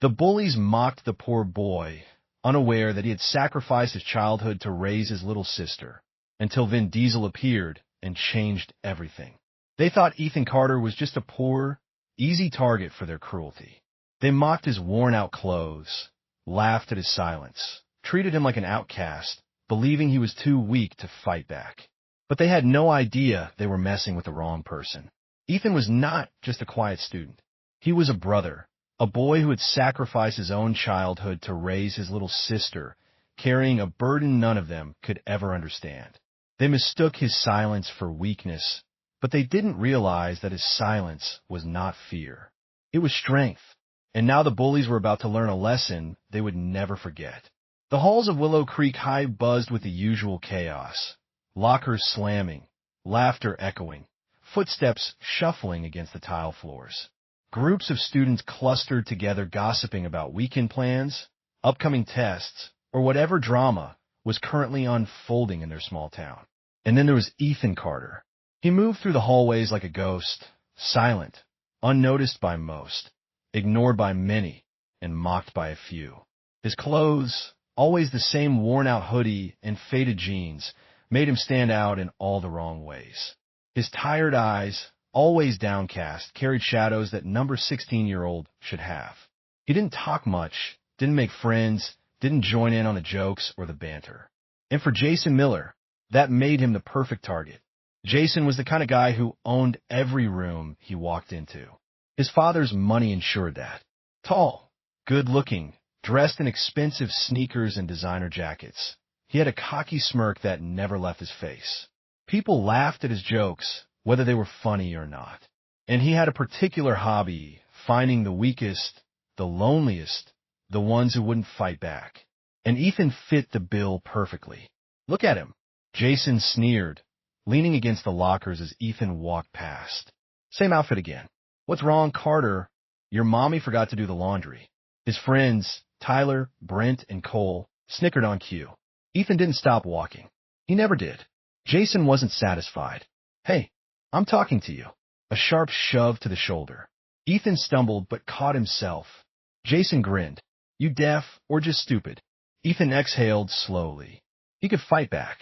The bullies mocked the poor boy, unaware that he had sacrificed his childhood to raise his little sister, until Vin Diesel appeared and changed everything. They thought Ethan Carter was just a poor, easy target for their cruelty. They mocked his worn-out clothes, laughed at his silence, treated him like an outcast, believing he was too weak to fight back. But they had no idea they were messing with the wrong person. Ethan was not just a quiet student. He was a brother, a boy who had sacrificed his own childhood to raise his little sister, carrying a burden none of them could ever understand. They mistook his silence for weakness, but they didn't realize that his silence was not fear. It was strength. And now the bullies were about to learn a lesson they would never forget. The halls of Willow Creek High buzzed with the usual chaos. Lockers slamming, laughter echoing, footsteps shuffling against the tile floors. Groups of students clustered together gossiping about weekend plans, upcoming tests, or whatever drama was currently unfolding in their small town. And then there was Ethan Carter. He moved through the hallways like a ghost, silent, unnoticed by most, ignored by many, and mocked by a few. His clothes, always the same worn-out hoodie and faded jeans, made him stand out in all the wrong ways. His tired eyes, always downcast, carried shadows that number 16-year-old should have. He didn't talk much, didn't make friends, didn't join in on the jokes or the banter. And for Jason Miller, that made him the perfect target. Jason was the kind of guy who owned every room he walked into. His father's money ensured that. Tall, good-looking, dressed in expensive sneakers and designer jackets. He had a cocky smirk that never left his face. People laughed at his jokes, whether they were funny or not. And he had a particular hobby, finding the weakest, the loneliest, the ones who wouldn't fight back. And Ethan fit the bill perfectly. Look at him. Jason sneered, leaning against the lockers as Ethan walked past. Same outfit again. What's wrong, Carter? Your mommy forgot to do the laundry. His friends, Tyler, Brent, and Cole, snickered on cue. Ethan didn't stop walking. He never did. Jason wasn't satisfied. Hey, I'm talking to you. A sharp shove to the shoulder. Ethan stumbled but caught himself. Jason grinned. You deaf or just stupid? Ethan exhaled slowly. He could fight back.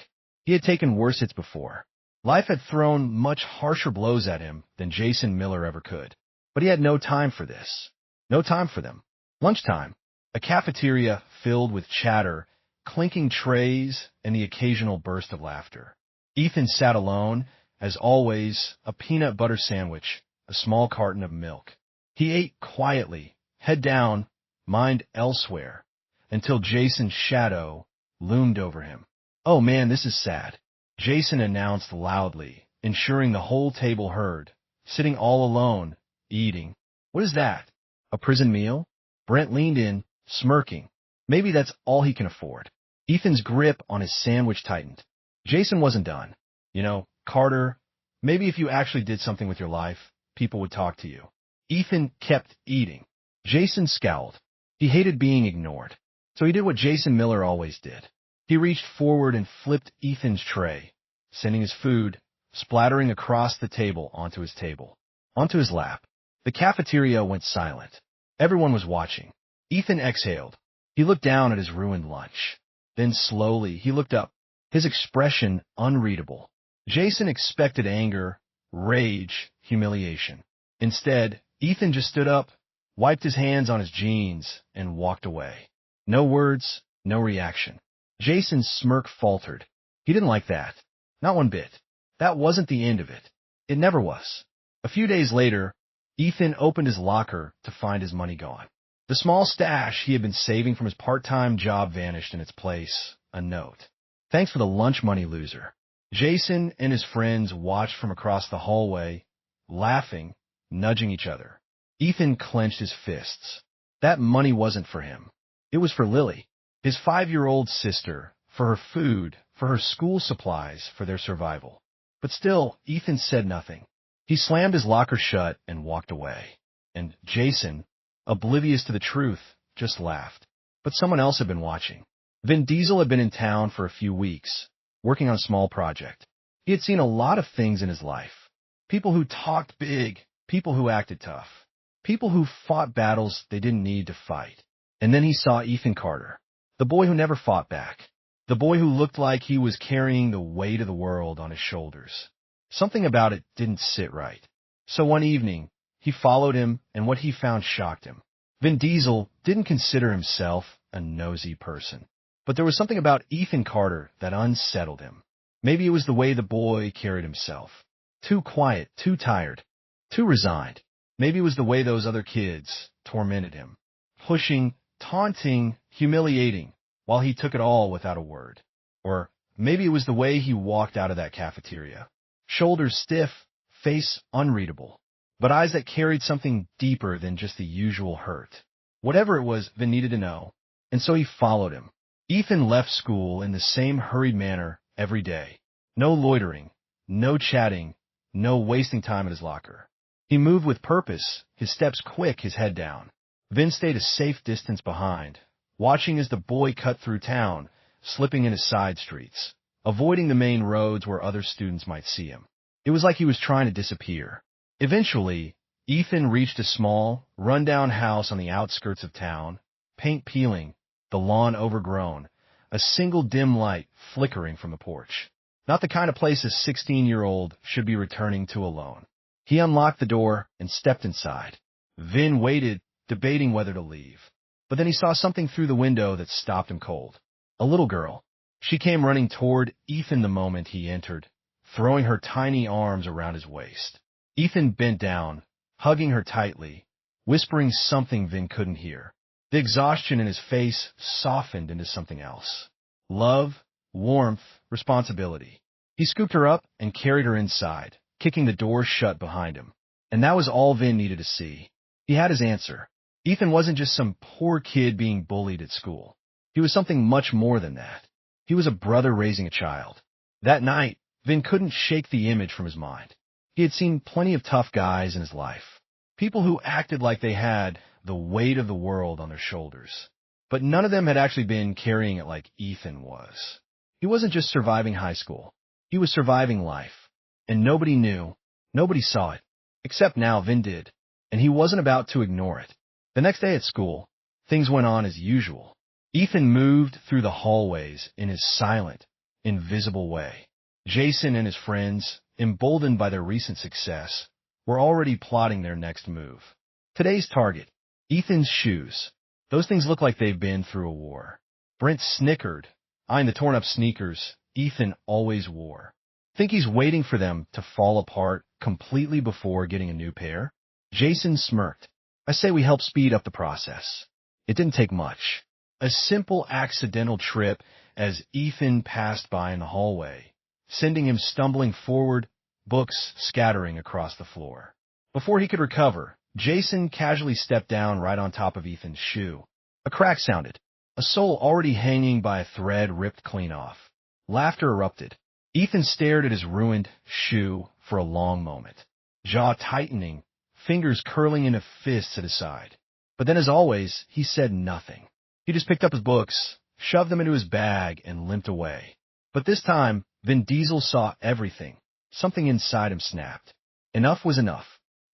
He had taken worse hits before. Life had thrown much harsher blows at him than Jason Miller ever could. But he had no time for this. No time for them. Lunchtime. A cafeteria filled with chatter, clinking trays, and the occasional burst of laughter. Ethan sat alone, as always, a peanut butter sandwich, a small carton of milk. He ate quietly, head down, mind elsewhere, until Jason's shadow loomed over him. Oh man, this is sad. Jason announced loudly, ensuring the whole table heard, sitting all alone, eating. What is that? A prison meal? Brent leaned in, smirking. Maybe that's all he can afford. Ethan's grip on his sandwich tightened. Jason wasn't done. You know, Carter, maybe if you actually did something with your life, people would talk to you. Ethan kept eating. Jason scowled. He hated being ignored. So he did what Jason Miller always did. He reached forward and flipped Ethan's tray, sending his food, splattering across the table onto his lap. The cafeteria went silent. Everyone was watching. Ethan exhaled. He looked down at his ruined lunch. Then slowly he looked up, his expression unreadable. Jason expected anger, rage, humiliation. Instead, Ethan just stood up, wiped his hands on his jeans, and walked away. No words, no reaction. Jason's smirk faltered. He didn't like that. Not one bit. That wasn't the end of it. It never was. A few days later, Ethan opened his locker to find his money gone. The small stash he had been saving from his part-time job vanished in its place, a note. Thanks for the lunch money, loser. Jason and his friends watched from across the hallway, laughing, nudging each other. Ethan clenched his fists. That money wasn't for him. It was for Lily, his 5-year-old sister, for her food, for her school supplies, for their survival. But still, Ethan said nothing. He slammed his locker shut and walked away. And Jason, oblivious to the truth, just laughed. But someone else had been watching. Vin Diesel had been in town for a few weeks, working on a small project. He had seen a lot of things in his life. People who talked big, people who acted tough. People who fought battles they didn't need to fight. And then he saw Ethan Carter, the boy who never fought back, the boy who looked like he was carrying the weight of the world on his shoulders. Something about it didn't sit right. So one evening, he followed him, and what he found shocked him. Vin Diesel didn't consider himself a nosy person. But there was something about Ethan Carter that unsettled him. Maybe it was the way the boy carried himself. Too quiet, too tired, too resigned. Maybe it was the way those other kids tormented him. Pushing, taunting, humiliating, while he took it all without a word. Or maybe it was the way he walked out of that cafeteria. Shoulders stiff, face unreadable, but eyes that carried something deeper than just the usual hurt. Whatever it was, Vin needed to know, and so he followed him. Ethan left school in the same hurried manner every day. No loitering, no chatting, no wasting time at his locker. He moved with purpose, his steps quick, his head down. Vin stayed a safe distance behind, watching as the boy cut through town, slipping into side streets, avoiding the main roads where other students might see him. It was like he was trying to disappear. Eventually, Ethan reached a small, run-down house on the outskirts of town, paint peeling, the lawn overgrown, a single dim light flickering from the porch. Not the kind of place a 16-year-old should be returning to alone. He unlocked the door and stepped inside. Vin waited, debating whether to leave. But then he saw something through the window that stopped him cold. A little girl. She came running toward Ethan the moment he entered, throwing her tiny arms around his waist. Ethan bent down, hugging her tightly, whispering something Vin couldn't hear. The exhaustion in his face softened into something else. Love, warmth, responsibility. He scooped her up and carried her inside, kicking the door shut behind him. And that was all Vin needed to see. He had his answer. Ethan wasn't just some poor kid being bullied at school. He was something much more than that. He was a brother raising a child. That night, Vin couldn't shake the image from his mind. He had seen plenty of tough guys in his life. People who acted like they had the weight of the world on their shoulders. But none of them had actually been carrying it like Ethan was. He wasn't just surviving high school. He was surviving life. And nobody knew. Nobody saw it. Except now Vin did. And he wasn't about to ignore it. The next day at school, things went on as usual. Ethan moved through the hallways in his silent, invisible way. Jason and his friends, emboldened by their recent success, were already plotting their next move. Today's target, Ethan's shoes. Those things look like they've been through a war. Brent snickered, eyeing the torn-up sneakers Ethan always wore. Think he's waiting for them to fall apart completely before getting a new pair? Jason smirked. I say we help speed up the process. It didn't take much. A simple accidental trip as Ethan passed by in the hallway, sending him stumbling forward, books scattering across the floor. Before he could recover, Jason casually stepped down right on top of Ethan's shoe. A crack sounded, a sole already hanging by a thread ripped clean off. Laughter erupted. Ethan stared at his ruined shoe for a long moment, jaw tightening, fingers curling into fists at his side. But then, as always, he said nothing. He just picked up his books, shoved them into his bag, and limped away. But this time, Vin Diesel saw everything. Something inside him snapped. Enough was enough.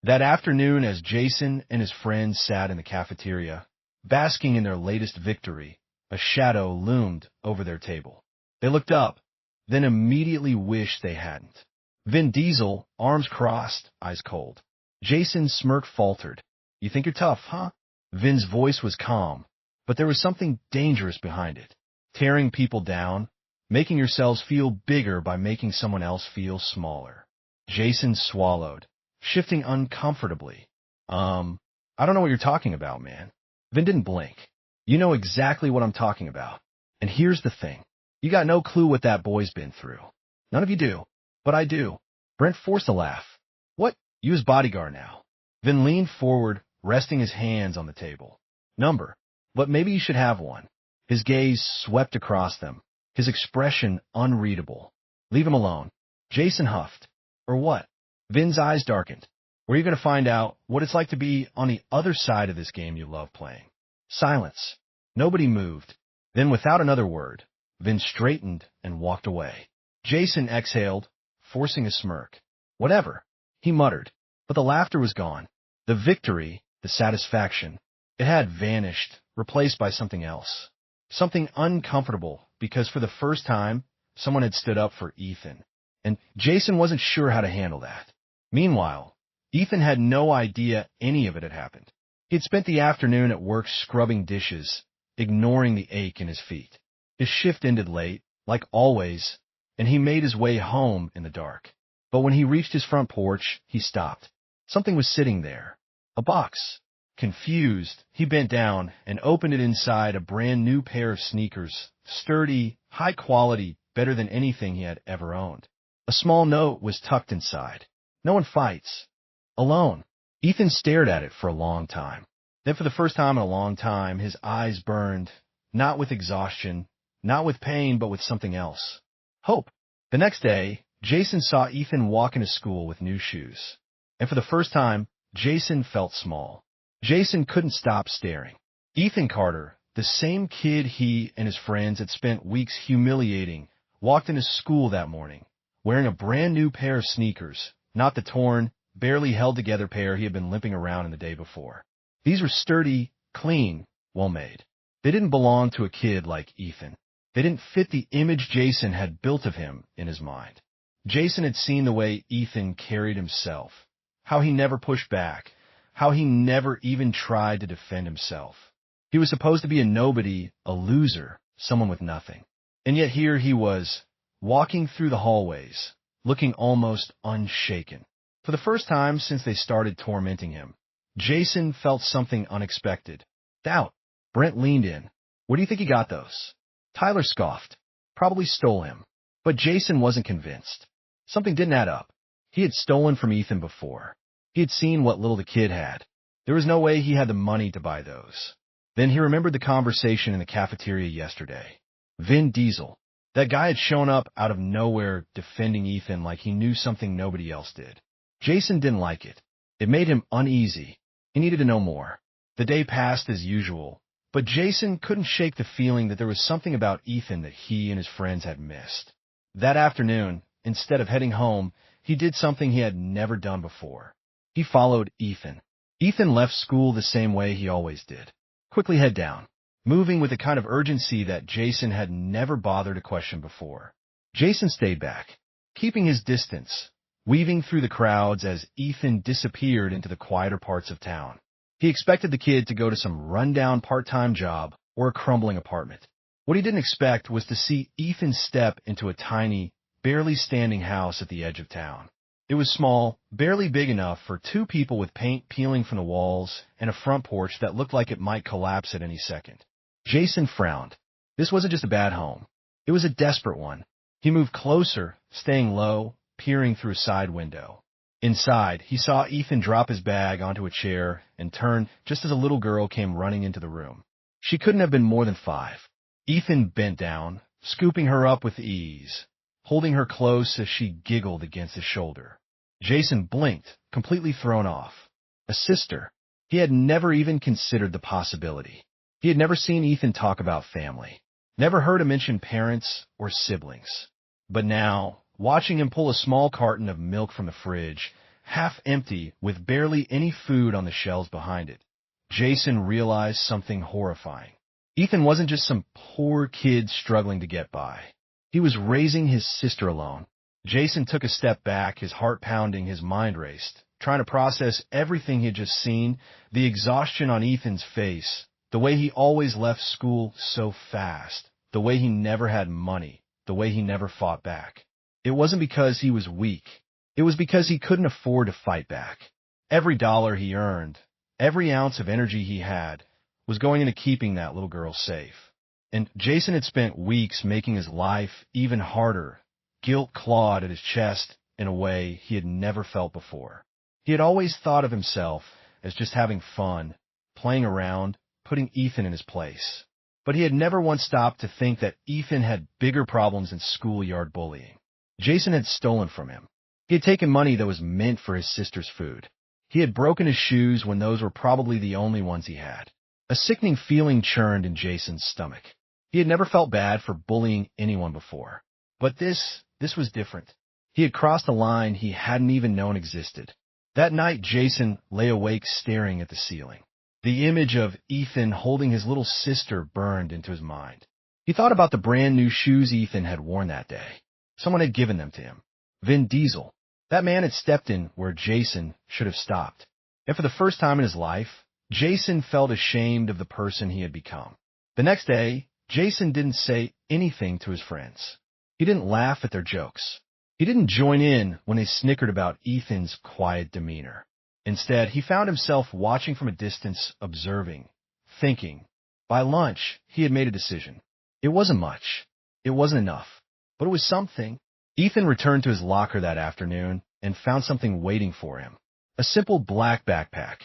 That afternoon, as Jason and his friends sat in the cafeteria, basking in their latest victory, a shadow loomed over their table. They looked up, then immediately wished they hadn't. Vin Diesel, arms crossed, eyes cold. Jason's smirk faltered. You think you're tough, huh? Vin's voice was calm, but there was something dangerous behind it. Tearing people down, making yourselves feel bigger by making someone else feel smaller. Jason swallowed, shifting uncomfortably. I don't know what you're talking about, man. Vin didn't blink. You know exactly what I'm talking about. And here's the thing. You got no clue what that boy's been through. None of you do. But I do. Brent forced a laugh. What? You his bodyguard now. Vin leaned forward, resting his hands on the table. Number. But maybe you should have one. His gaze swept across them, his expression unreadable. Leave him alone. Jason huffed. Or what? Vin's eyes darkened. Where are you going to find out what it's like to be on the other side of this game you love playing? Silence. Nobody moved. Then, without another word, Vin straightened and walked away. Jason exhaled, forcing a smirk. Whatever, he muttered. But the laughter was gone. The victory, the satisfaction. It had vanished, replaced by something else. Something uncomfortable, because for the first time, someone had stood up for Ethan. And Jason wasn't sure how to handle that. Meanwhile, Ethan had no idea any of it had happened. He had spent the afternoon at work scrubbing dishes, ignoring the ache in his feet. His shift ended late, like always, and he made his way home in the dark. But when he reached his front porch, he stopped. Something was sitting there. A box. Confused, he bent down and opened it. Inside, a brand new pair of sneakers, sturdy, high quality, better than anything he had ever owned. A small note was tucked inside. No one fights. Alone. Ethan stared at it for a long time. Then for the first time in a long time, his eyes burned, not with exhaustion, not with pain, but with something else. Hope. The next day, Jason saw Ethan walk into school with new shoes. And for the first time, Jason felt small. Jason couldn't stop staring. Ethan Carter, the same kid he and his friends had spent weeks humiliating, walked into school that morning, wearing a brand new pair of sneakers, not the torn, barely held together pair he had been limping around in the day before. These were sturdy, clean, well-made. They didn't belong to a kid like Ethan. They didn't fit the image Jason had built of him in his mind. Jason had seen the way Ethan carried himself, how he never pushed back, how he never even tried to defend himself. He was supposed to be a nobody, a loser, someone with nothing. And yet here he was, walking through the hallways, looking almost unshaken. For the first time since they started tormenting him, Jason felt something unexpected. Doubt. Brent leaned in. Where do you think he got those? Tyler scoffed. Probably stole him. But Jason wasn't convinced. Something didn't add up. He had stolen from Ethan before. He had seen what little the kid had. There was no way he had the money to buy those. Then he remembered the conversation in the cafeteria yesterday. Vin Diesel. That guy had shown up out of nowhere defending Ethan like he knew something nobody else did. Jason didn't like it. It made him uneasy. He needed to know more. The day passed as usual, but Jason couldn't shake the feeling that there was something about Ethan that he and his friends had missed. That afternoon, instead of heading home, he did something he had never done before. He followed Ethan. Ethan left school the same way he always did. Quickly head down, moving with a kind of urgency that Jason had never bothered to question before. Jason stayed back, keeping his distance, weaving through the crowds as Ethan disappeared into the quieter parts of town. He expected the kid to go to some rundown part-time job or a crumbling apartment. What he didn't expect was to see Ethan step into a tiny, barely standing house at the edge of town. It was small, barely big enough for two people with paint peeling from the walls and a front porch that looked like it might collapse at any second. Jason frowned. This wasn't just a bad home. It was a desperate one. He moved closer, staying low, peering through a side window. Inside, he saw Ethan drop his bag onto a chair and turn just as a little girl came running into the room. She couldn't have been more than 5. Ethan bent down, scooping her up with ease, holding her close as she giggled against his shoulder. Jason blinked, completely thrown off. A sister. He had never even considered the possibility. He had never seen Ethan talk about family, never heard him mention parents or siblings. But now, watching him pull a small carton of milk from the fridge, half empty with barely any food on the shelves behind it, Jason realized something horrifying. Ethan wasn't just some poor kid struggling to get by. He was raising his sister alone. Jason took a step back, his heart pounding, his mind raced, trying to process everything he had just seen, the exhaustion on Ethan's face, the way he always left school so fast, the way he never had money, the way he never fought back. It wasn't because he was weak. It was because he couldn't afford to fight back. Every dollar he earned, every ounce of energy he had, was going into keeping that little girl safe. And Jason had spent weeks making his life even harder. Guilt clawed at his chest in a way he had never felt before. He had always thought of himself as just having fun, playing around, putting Ethan in his place. But he had never once stopped to think that Ethan had bigger problems than schoolyard bullying. Jason had stolen from him. He had taken money that was meant for his sister's food. He had broken his shoes when those were probably the only ones he had. A sickening feeling churned in Jason's stomach. He had never felt bad for bullying anyone before. But this was different. He had crossed a line he hadn't even known existed. That night, Jason lay awake staring at the ceiling. The image of Ethan holding his little sister burned into his mind. He thought about the brand new shoes Ethan had worn that day. Someone had given them to him. Vin Diesel. That man had stepped in where Jason should have stopped. And for the first time in his life, Jason felt ashamed of the person he had become. The next day, Jason didn't say anything to his friends. He didn't laugh at their jokes. He didn't join in when they snickered about Ethan's quiet demeanor. Instead, he found himself watching from a distance, observing, thinking. By lunch, he had made a decision. It wasn't much. It wasn't enough. But it was something. Ethan returned to his locker that afternoon and found something waiting for him. A simple black backpack.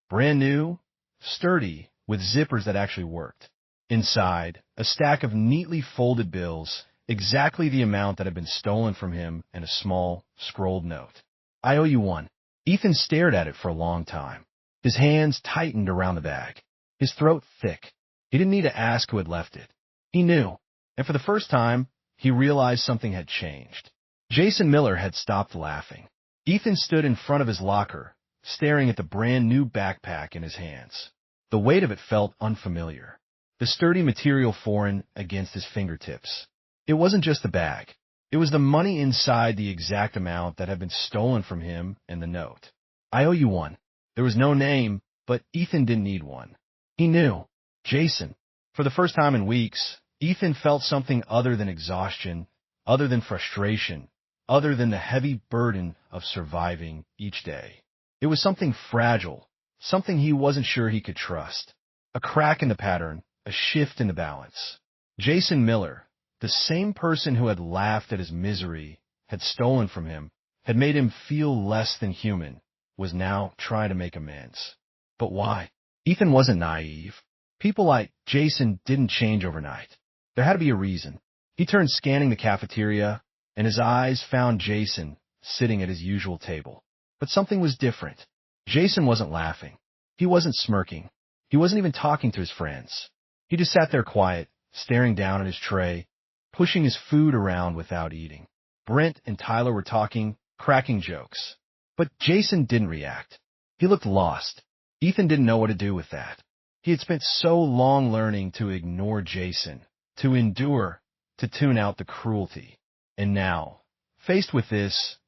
Brand new, sturdy, with zippers that actually worked. Inside, a stack of neatly folded bills, exactly the amount that had been stolen from him, and a small, scrolled note. I owe you one. Ethan stared at it for a long time. His hands tightened around the bag. His throat thick. He didn't need to ask who had left it. He knew. And for the first time, he realized something had changed. Jason Miller had stopped laughing. Ethan stood in front of his locker, staring at the brand new backpack in his hands. The weight of it felt unfamiliar. The sturdy material foreign against his fingertips. It wasn't just the bag. It was the money inside, the exact amount that had been stolen from him, and the note. I owe you one. There was no name, but Ethan didn't need one. He knew. Jason. For the first time in weeks, Ethan felt something other than exhaustion, other than frustration, other than the heavy burden of surviving each day. It was something fragile, something he wasn't sure he could trust. A crack in the pattern, a shift in the balance. Jason Miller, the same person who had laughed at his misery, had stolen from him, had made him feel less than human, was now trying to make amends. But why? Ethan wasn't naive. People like Jason didn't change overnight. There had to be a reason. He turned scanning the cafeteria, and his eyes found Jason sitting at his usual table. But something was different. Jason wasn't laughing. He wasn't smirking. He wasn't even talking to his friends. He just sat there quiet, staring down at his tray, pushing his food around without eating. Brent and Tyler were talking, cracking jokes. But Jason didn't react. He looked lost. Ethan didn't know what to do with that. He had spent so long learning to ignore Jason, to endure, to tune out the cruelty. And now, faced with this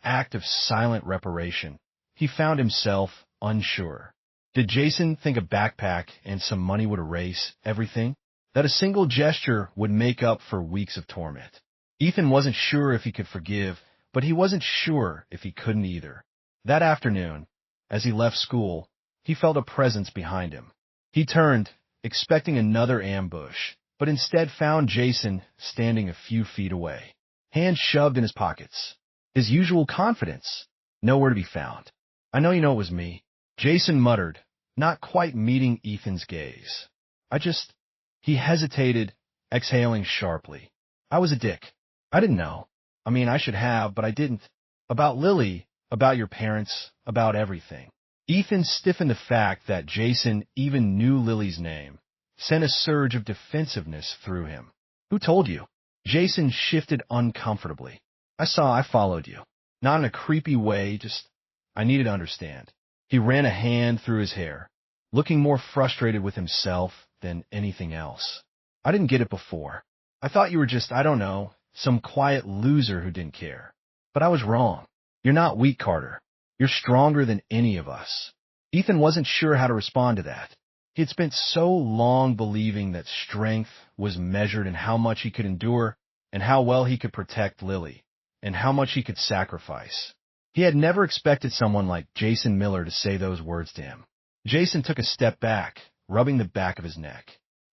act of silent reparation, he found himself unsure. Did Jason think a backpack and some money would erase everything? That a single gesture would make up for weeks of torment? Ethan wasn't sure if he could forgive, but he wasn't sure if he couldn't either. That afternoon, as he left school, he felt a presence behind him. He turned, expecting another ambush, but instead found Jason standing a few feet away, hands shoved in his pockets. His usual confidence, nowhere to be found. I know you know it was me, Jason muttered, not quite meeting Ethan's gaze. He hesitated, exhaling sharply. I was a dick. I didn't know. I mean, I should have, but I didn't. About Lily, about your parents, about everything. Ethan stiffened the fact that Jason even knew Lily's name, sent a surge of defensiveness through him. Who told you? Jason shifted uncomfortably. I followed you. Not in a creepy way, I needed to understand. He ran a hand through his hair, looking more frustrated with himself than anything else. I didn't get it before. I thought you were just, I don't know, some quiet loser who didn't care. But I was wrong. You're not weak, Carter. You're stronger than any of us. Ethan wasn't sure how to respond to that. He had spent so long believing that strength was measured in how much he could endure and how well he could protect Lily, and how much he could sacrifice. He had never expected someone like Jason Miller to say those words to him. Jason took a step back, rubbing the back of his neck.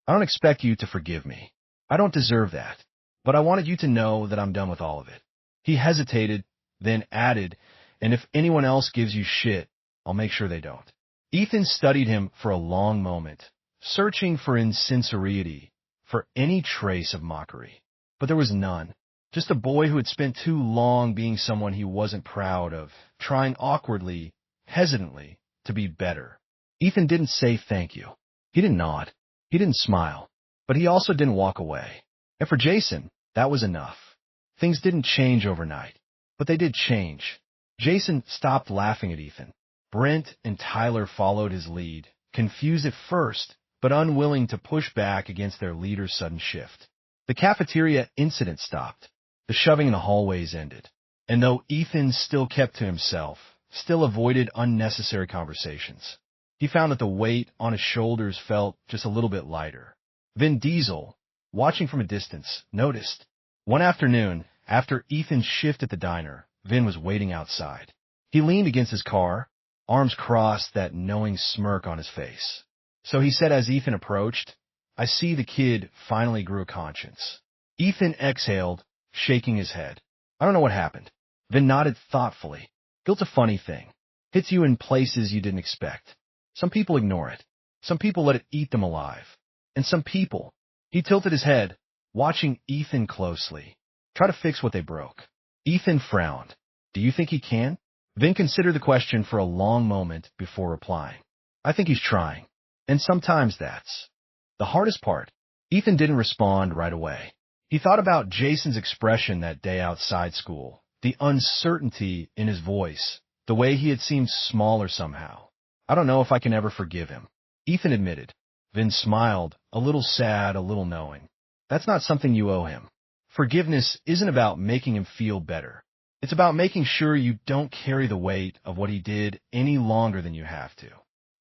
I don't expect you to forgive me. I don't deserve that. But I wanted you to know that I'm done with all of it. He hesitated, then added, and if anyone else gives you shit, I'll make sure they don't. Ethan studied him for a long moment, searching for insincerity, for any trace of mockery. But there was none. Just a boy who had spent too long being someone he wasn't proud of, trying awkwardly, hesitantly, to be better. Ethan didn't say thank you. He didn't nod. He didn't smile. But he also didn't walk away. And for Jason, that was enough. Things didn't change overnight. But they did change. Jason stopped laughing at Ethan. Brent and Tyler followed his lead, confused at first, but unwilling to push back against their leader's sudden shift. The cafeteria incident stopped. The shoving in the hallways ended. And though Ethan still kept to himself, still avoided unnecessary conversations, he found that the weight on his shoulders felt just a little bit lighter. Vin Diesel, watching from a distance, noticed. One afternoon, after Ethan's shift at the diner, Vin was waiting outside. He leaned against his car, arms crossed, that knowing smirk on his face. So he said as Ethan approached, "I see the kid finally grew a conscience." Ethan exhaled, shaking his head. "I don't know what happened." Vin nodded thoughtfully. "Guilt's a funny thing. Hits you in places you didn't expect. Some people ignore it. Some people let it eat them alive. And some people," he tilted his head, watching Ethan closely, "try to fix what they broke." Ethan frowned. "Do you think he can?" Vin considered the question for a long moment before replying. "I think he's trying. And sometimes that's the hardest part." Ethan didn't respond right away. He thought about Jason's expression that day outside school, the uncertainty in his voice, the way he had seemed smaller somehow. "I don't know if I can ever forgive him," Ethan admitted. Vin smiled, a little sad, a little knowing. "That's not something you owe him. Forgiveness isn't about making him feel better. It's about making sure you don't carry the weight of what he did any longer than you have to."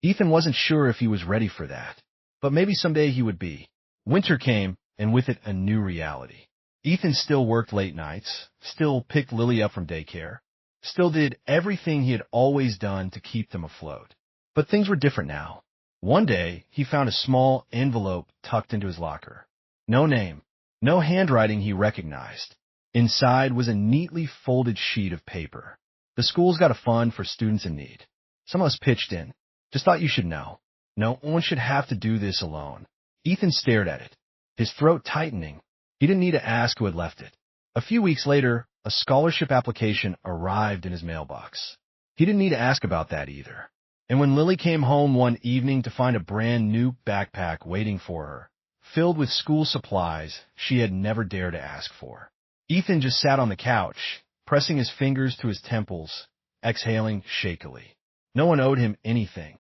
Ethan wasn't sure if he was ready for that, but maybe someday he would be. Winter came, and with it a new reality. Ethan still worked late nights, still picked Lily up from daycare, still did everything he had always done to keep them afloat. But things were different now. One day, he found a small envelope tucked into his locker. No name, no handwriting he recognized. Inside was a neatly folded sheet of paper. "The school's got a fund for students in need. Some of us pitched in. Just thought you should know. No one should have to do this alone." Ethan stared at it, his throat tightening. He didn't need to ask who had left it. A few weeks later, a scholarship application arrived in his mailbox. He didn't need to ask about that either. And when Lily came home one evening to find a brand new backpack waiting for her, filled with school supplies she had never dared to ask for, Ethan just sat on the couch, pressing his fingers to his temples, exhaling shakily. No one owed him anything.